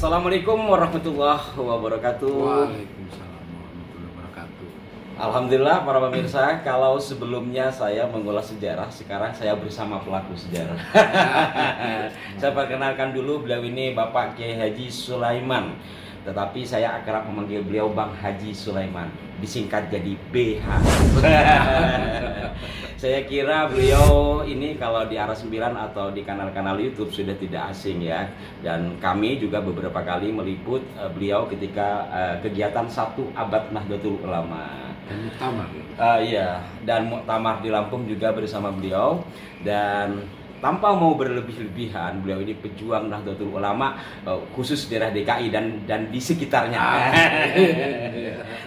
Assalamualaikum warahmatullahi wabarakatuh. Waalaikumsalam warahmatullahi wabarakatuh. Alhamdulillah para pemirsa, kalau sebelumnya saya mengulas sejarah, sekarang saya bersama pelaku sejarah. Saya perkenalkan dulu, beliau ini Bapak Kiai Haji Sulaiman. Tetapi saya akrab memanggil beliau Bang Haji Sulaiman, disingkat jadi BH. Saya kira beliau ini kalau di Arah 9 atau di kanal-kanal YouTube sudah tidak asing ya. Dan kami juga beberapa kali meliput beliau ketika kegiatan 1 abad Nahdlatul Ulama. Dan muktamar. Iya, dan muktamar di Lampung juga bersama beliau. Dan tanpa mau berlebih-lebihan, beliau ini pejuang Nahdlatul Ulama khusus daerah DKI dan di sekitarnya.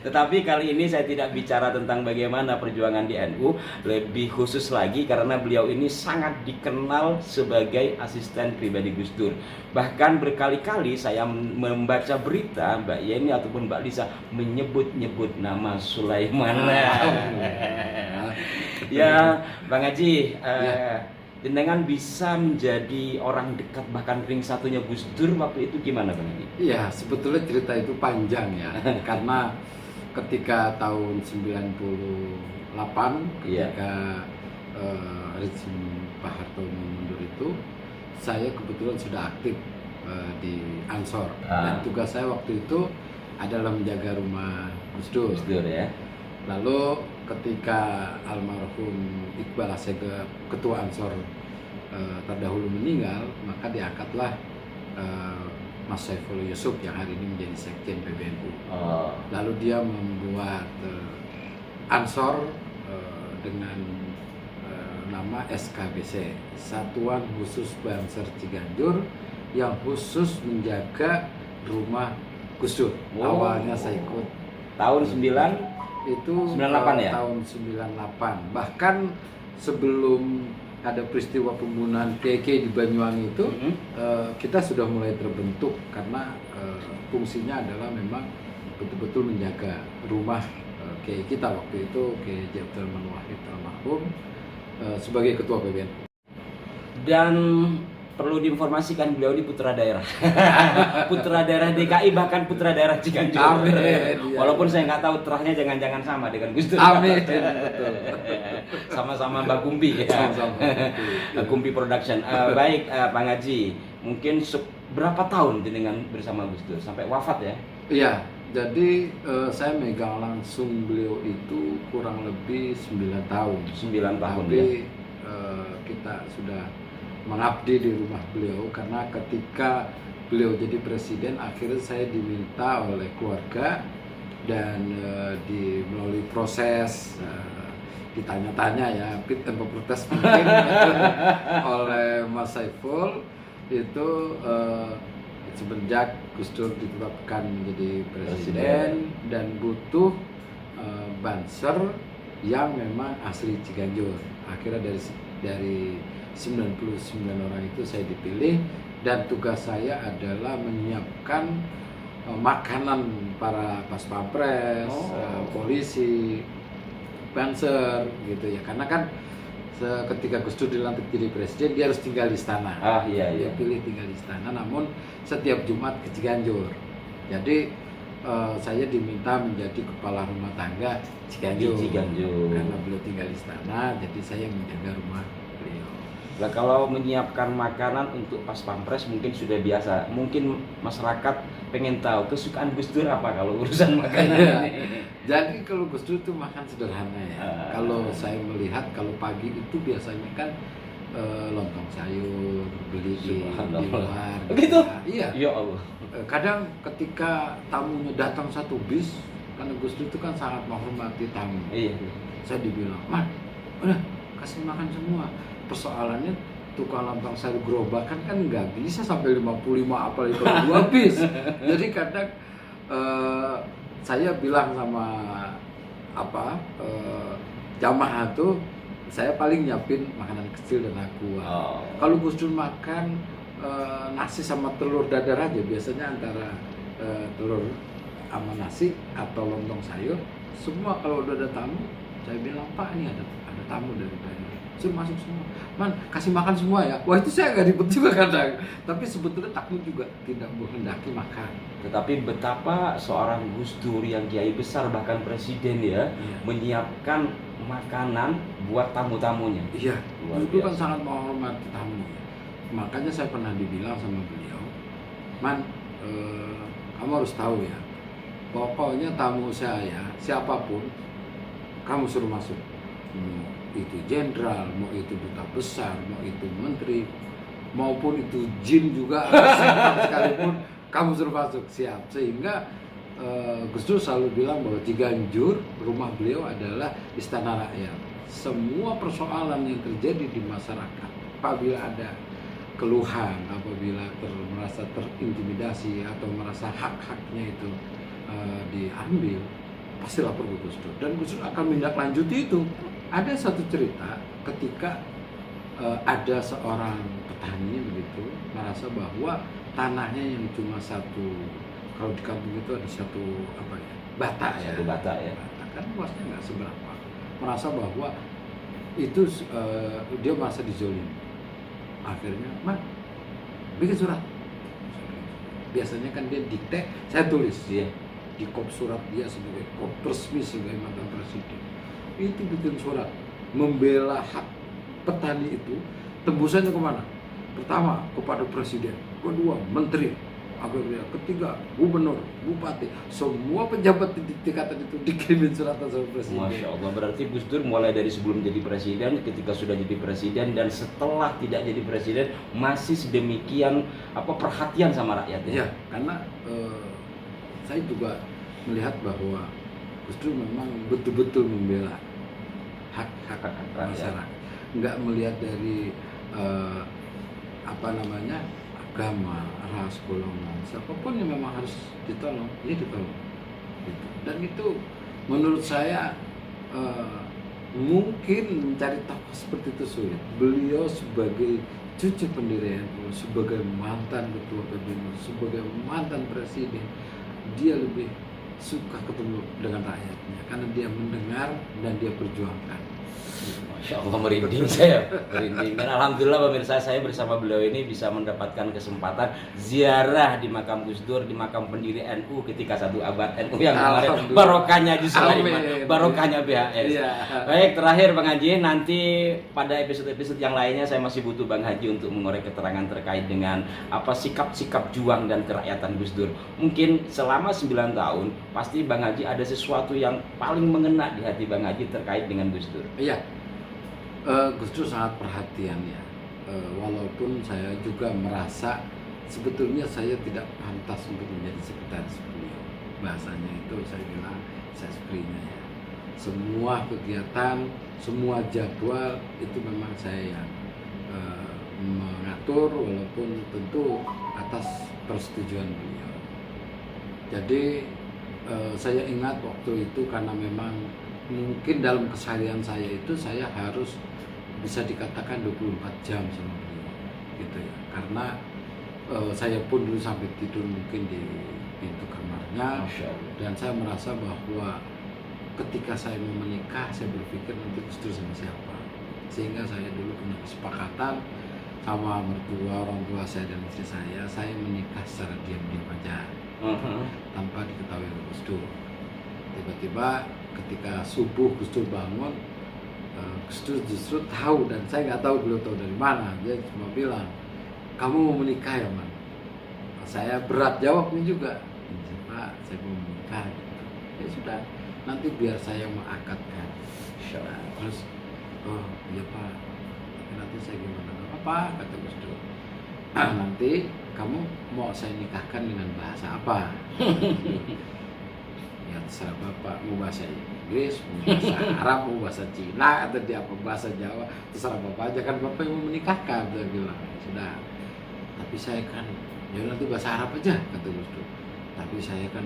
Tetapi kali ini saya tidak bicara tentang bagaimana perjuangan di NU, lebih khusus lagi karena beliau ini sangat dikenal sebagai asisten pribadi Gus Dur. Bahkan berkali-kali saya membaca berita Mbak Yeni ataupun Mbak Lisa menyebut-nyebut nama Sulaiman. Ya, Bang Haji, jenengan bisa menjadi orang dekat bahkan ring satunya Gus Dur waktu itu gimana Bang Haji? Iya, sebetulnya cerita itu panjang ya. Karena ketika tahun 98 ketika rezim Pak Harto mundur itu, saya kebetulan sudah aktif di Ansor. Dan tugas saya waktu itu adalah menjaga rumah Gus Dur. Gus Dur ya. Lalu ketika almarhum Iqbal Asegaf, ketua Ansor terdahulu meninggal, maka diangkatlah Mas Saifullah Yusuf yang hari ini menjadi Sekjen PBNU. Lalu dia membuat Ansor dengan nama SKBC, Satuan Khusus Banser Ciganjur, yang khusus menjaga rumah Gus Dur. Awalnya saya ikut tahun 9 itu 98 ya? Tahun 98. Bahkan sebelum ada peristiwa pembunuhan Kiai di Banyuwangi itu, kita sudah mulai terbentuk karena fungsinya adalah memang betul-betul menjaga rumah Kiai kita waktu itu, Kiai Abdul Wahid almarhum, sebagai ketua PBNU. Dan perlu diinformasikan beliau ini putra daerah. Putra daerah DKI, bahkan putra daerah Ciganjur. Amin. Walaupun saya nggak tahu terahnya jangan-jangan sama dengan Gus Dur. Amin. Betul. Sama-sama Mbak Kumpi ya. Mbak Kumpi Production. Baik, Bang Haji, mungkin berapa tahun dengan bersama Gus Dur sampai wafat ya? Iya. Jadi saya megang langsung beliau itu kurang lebih 9 tahun. 9 tahun. Tapi Ya. Kita sudah mengabdi di rumah beliau karena ketika beliau jadi presiden, akhirnya saya diminta oleh keluarga dan melalui proses ditanya-tanya ya, fit and proper test mungkin oleh Mas Saiful itu semenjak Gus Dur ditetapkan menjadi presiden dan butuh banser yang memang asli Ciganjur. Akhirnya dari 99 orang itu saya dipilih dan tugas saya adalah menyiapkan makanan para pas pampres, polisi, banser gitu ya. Karena kan ketika Gus Dur dilantik jadi presiden, dia harus tinggal di istana. Iya. Dia pilih tinggal di istana, namun setiap Jumat ke Ciganjur. Jadi saya diminta menjadi kepala rumah tangga Ciganjur. Karena beliau tinggal di istana, jadi saya menjaga rumah beliau. Nah, kalau menyiapkan makanan untuk pas pampres mungkin sudah biasa. Mungkin masyarakat pengen tahu kesukaan Gus Dur apa kalau urusan makanan. Jadi kalau Gus Dur itu makan sederhana ya. Kalau saya melihat kalau pagi itu biasanya kan lontong sayur beli di luar. Begitu? Iya. Ya Allah. Kadang ketika tamunya datang satu bis, karena Gus Dur itu kan sangat menghormati tamu. Iya. Saya dibilang, "Man, udah kasih makan semua." Persoalannya tukang lontong sayur gerobakan kan nggak bisa sampai 55 apalagi kalau 2 bis. Jadi kadang saya bilang sama jamaah tuh, saya paling nyiapin makanan kecil dan aqua. Kalau Gus Dur makan nasi sama telur dadar aja, biasanya antara telur sama nasi atau lontong sayur, semua kalau udah ada tamu Saya bilang, Pak, ini ada tamu dari daerah. Suruh masuk semua. Man, kasih makan semua ya. Wah, itu saya nggak ribet juga kadang. Tapi sebetulnya takut juga tidak menghendaki makan. Tetapi betapa seorang Gus Dur yang kiai besar bahkan presiden ya, Iya. menyiapkan makanan buat tamu-tamunya. Iya, Luar itu kan biasa. sangat menghormati tamu. Makanya saya pernah dibilang sama beliau, Man, kamu harus tahu ya, pokoknya tamu saya siapapun, kamu suruh masuk. Mau itu jenderal, mau itu duta besar, mau itu menteri, maupun itu jin juga, setan sekalipun, kamu suruh masuk, siap. Sehingga Gus Dur selalu bilang bahwa Ciganjur, rumah beliau adalah istana rakyat. Semua persoalan yang terjadi di masyarakat, apabila ada keluhan, apabila merasa terintimidasi atau merasa hak-haknya itu diambil, pasti lapor ke Gus Dur. Dan Gus Dur akan menindaklanjuti itu. Ada satu cerita ketika ada seorang petani begitu merasa bahwa tanahnya yang cuma satu, kalau di kampung itu ada satu bata ya, Satu bata ya. bata kan luasnya nggak seberapa, merasa bahwa itu dia merasa dizolimi. Akhirnya, Man, bikin surat. Biasanya kan dia dikte, saya tulis. Iya. Di kop surat dia sebagai kop resmi sebagai mantan presiden. Itu bikin surat membela hak petani itu. Tembusannya kemana? Pertama kepada presiden, kedua menteri, akhirnya ketiga gubernur, bupati, semua pejabat di tingkatan itu dikirimin suratan sama presiden. Masya Allah, berarti Gus Dur mulai dari sebelum jadi presiden, ketika sudah jadi presiden, dan setelah tidak jadi presiden masih sedemikian perhatian sama rakyatnya. Iya, karena saya juga melihat bahwa Gus Dur memang betul-betul membela hak-hak masyarakat, nggak melihat dari agama, ras, golongan, siapapun yang memang harus ditolong, ya ditolong. Gitu. Dan itu menurut saya mungkin mencari tokoh seperti itu sulit. Beliau sebagai cucu pendiri NU, sebagai mantan ketua PBNU, sebagai mantan presiden, dia lebih suka ketemu dengan rakyatnya karena dia mendengar dan dia perjuangkan. Masya Allah, merinding saya, merinding. Dan alhamdulillah pemirsa, saya bersama beliau ini bisa mendapatkan kesempatan ziarah di makam Gus Dur, di makam pendiri NU ketika 1 abad NU yang kemarin. Barokahnya justru barokahnya BHS. Iya. Baik, terakhir Bang Haji, nanti pada episode-episode yang lainnya saya masih butuh Bang Haji untuk mengorek keterangan terkait dengan sikap-sikap juang dan kerakyatan Gus Dur. Mungkin selama 9 tahun pasti Bang Haji ada sesuatu yang paling mengena di hati Bang Haji terkait dengan Gus Dur. Iya, Gus Dur sangat perhatian ya. Walaupun saya juga merasa sebetulnya saya tidak pantas untuk menjadi sekretaris beliau. Bahasanya itu saya bilang saya seprinya ya. Semua kegiatan, semua jadwal itu memang saya yang mengatur, walaupun tentu atas persetujuan beliau. Jadi saya ingat waktu itu karena memang mungkin dalam keseharian saya itu saya harus bisa dikatakan 24 jam sama beliau gitu ya, karena saya pun dulu sampai tidur mungkin di pintu kamarnya. Dan saya merasa bahwa ketika saya mau menikah saya berpikir nanti Gus Dur sama siapa, sehingga saya dulu punya kesepakatan sama orang tua saya dan istri saya menikah secara diam-diam aja tanpa diketahui oleh Gus Dur. Tiba-tiba ketika subuh Gus Dur bangun, Gus Dur justru tahu dan saya nggak tahu beliau tahu dari mana. Dia cuma bilang, kamu mau menikah ya Man? Saya berat jawabnya juga, Pak, saya mau menikah. Ya sudah, nanti biar saya yang mengakadkan. Terus, oh iya Pak, tapi nanti saya gimana? Apa? Kata Gus Dur. Nanti kamu mau saya nikahkan dengan bahasa apa? Ya terserah Bapak, mau bahasa Inggris, mau bahasa Arab, mau bahasa Cina, atau dia apa bahasa Jawa, terserah Bapak aja, kan Bapak yang mau menikahkan. Saya bilang, sudah. Tapi saya kan, ya nanti bahasa Arab aja, kata Gus Dur. Tapi saya kan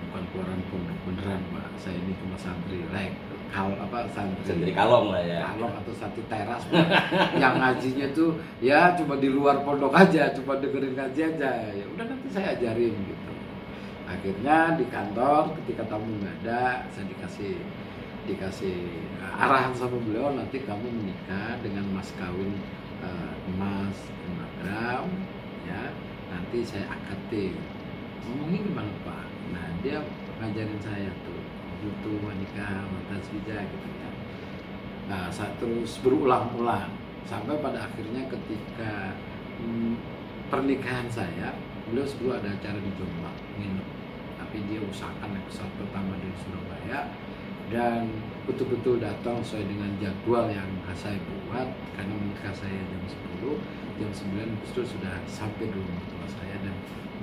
bukan keluaran pondok beneran Pak, saya ini cuma santri santri kalong lah ya, kalong atau santri teras Pak. Yang ngajinya tuh ya cuma di luar pondok aja, cuma dengerin ngaji aja. Ya udah nanti saya ajarin gitu. Akhirnya di kantor ketika tamu nggak ada, saya dikasih dikasih arahan sama beliau, nanti kamu menikah dengan mas kawin emas 5 gram ya, nanti saya akad. Ngomongin gimana Pak? Nah dia ngajarin saya tuh butuh menikah tasbijah gitu ya. Nah saya terus berulang-ulang sampai pada akhirnya ketika pernikahan saya, beliau sebelum ada acara di Jombang nginep, tapi dia usahakan pesawat pertama dari Surabaya dan betul-betul datang sesuai dengan jadwal yang saya buat, karena menikah saya jam 10, jam 9 Gustur sudah sampai di rumah tua saya dan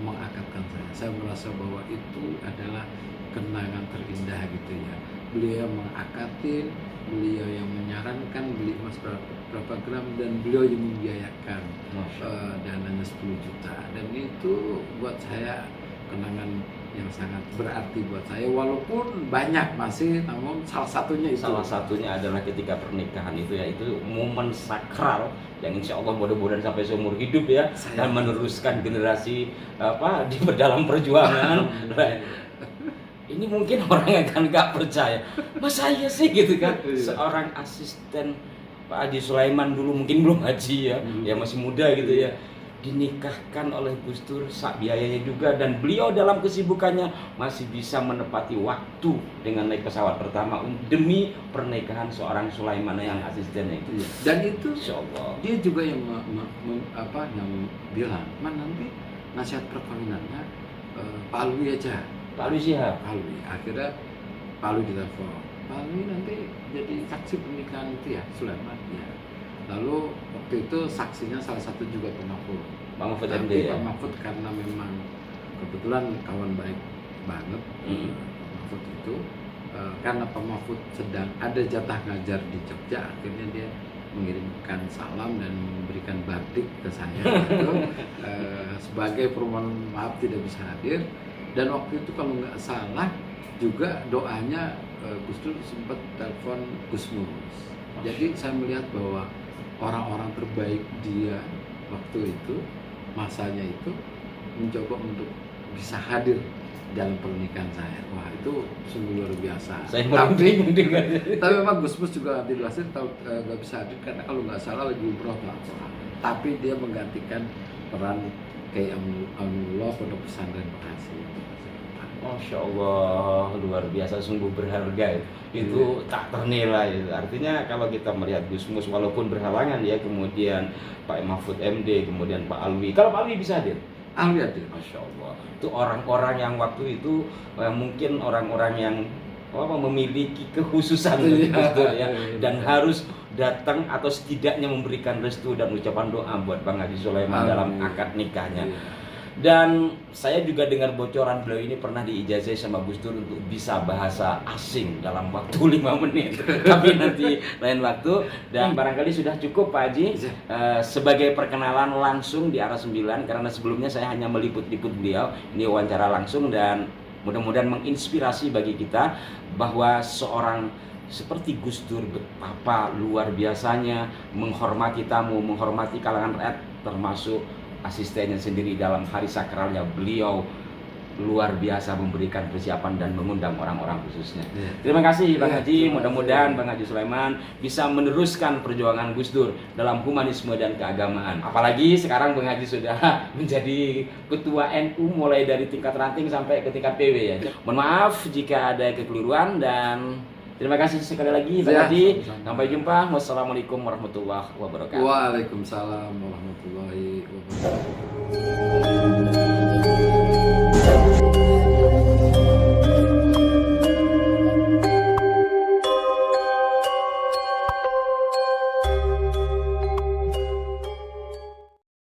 mengakadkan saya. Saya merasa bahwa itu adalah kenangan terindah gitu ya. Beliau mengakadin, beliau yang menyarankan beli emas berapa gram, dan beliau yang membiayakan dananya 10 juta, dan itu buat saya kenangan yang sangat berarti buat saya, walaupun banyak masih, namun salah satunya itu. Salah satunya adalah ketika pernikahan itu ya, itu momen sakral yang insya Allah mudah-mudahan sampai seumur hidup ya, dan meneruskan generasi di dalam perjuangan. Ini mungkin orang akan nggak percaya, masa iya sih gitu kan, seorang asisten Pak Haji Sulaiman dulu mungkin belum haji ya, ya masih muda gitu ya, dinikahkan oleh Gus Dur, sak biayanya juga, dan beliau dalam kesibukannya masih bisa menepati waktu dengan naik pesawat pertama demi pernikahan seorang Sulaiman yang asistennya itu. Dan itu Insyaallah dia juga yang yang bilang, "Man, nanti nasihat perkawinannya Pak Alwi aja." Pak Alwi siap. Alwi. Akhirnya Pak Alwi ditelepon, "Pak Alwi nanti jadi saksi pernikahan itu ya, Sulaiman ya." Lalu waktu itu saksinya salah satu juga Pak Mahfud. Pak Mahfud MD ya? Pak Mahfud karena memang kebetulan kawan baik banget Pak Mahfud itu, karena Pak Mahfud sedang ada jatah ngajar di Jogja, akhirnya dia mengirimkan salam dan memberikan batik ke saya gitu, sebagai permohonan maaf tidak bisa hadir. Dan waktu itu kalau nggak salah juga doanya Gus Dur sempat telepon Gus Mus. Jadi saya melihat bahwa orang-orang terbaik dia waktu itu, masanya itu, mencoba untuk bisa hadir dalam pernikahan saya. Wah, itu sungguh luar biasa. Saya tapi memang Gus Mus juga tidak bisa hadir karena kalau nggak salah lagi umroh pelaporan. Tapi dia menggantikan peran Kiai Amirullah Pondok Pesantren Bekasi. Masya Allah, luar biasa, sungguh berharga itu tak ternilai. Artinya kalau kita melihat Gus Mus walaupun berhalangan ya, kemudian Pak Mahfud MD, kemudian Pak Alwi. Kalau Pak Alwi bisa hadir? Alwi hadir. Masya Allah. Itu orang-orang yang waktu itu mungkin orang-orang yang memiliki kekhususan ya, dan harus datang atau setidaknya memberikan restu dan ucapan doa buat Bang Haji Sulaiman dalam akad nikahnya. Dan saya juga dengar bocoran beliau ini pernah diijazah sama Gus Dur untuk bisa bahasa asing dalam waktu 5 menit. Tapi nanti lain waktu. Dan barangkali sudah cukup Pak Haji sebagai perkenalan langsung di Arah 9, karena sebelumnya saya hanya meliput-liput beliau. Ini wawancara langsung dan mudah-mudahan menginspirasi bagi kita bahwa seorang seperti Gus Dur betapa luar biasanya menghormati tamu, menghormati kalangan rakyat, termasuk asistennya sendiri dalam hari sakralnya. Beliau luar biasa memberikan persiapan dan mengundang orang-orang khususnya. Terima kasih Bang Haji, mudah-mudahan Bang Haji Sulaiman bisa meneruskan perjuangan Gus Dur dalam humanisme dan keagamaan. Apalagi sekarang Bang Haji sudah menjadi ketua NU mulai dari tingkat ranting sampai ke tingkat PW ya. Mohon maaf jika ada kekeliruan dan terima kasih sekali lagi Bang Haji. Sampai jumpa. Wassalamualaikum warahmatullahi wabarakatuh. Waalaikumsalam warahmatullahi wabarakatuh.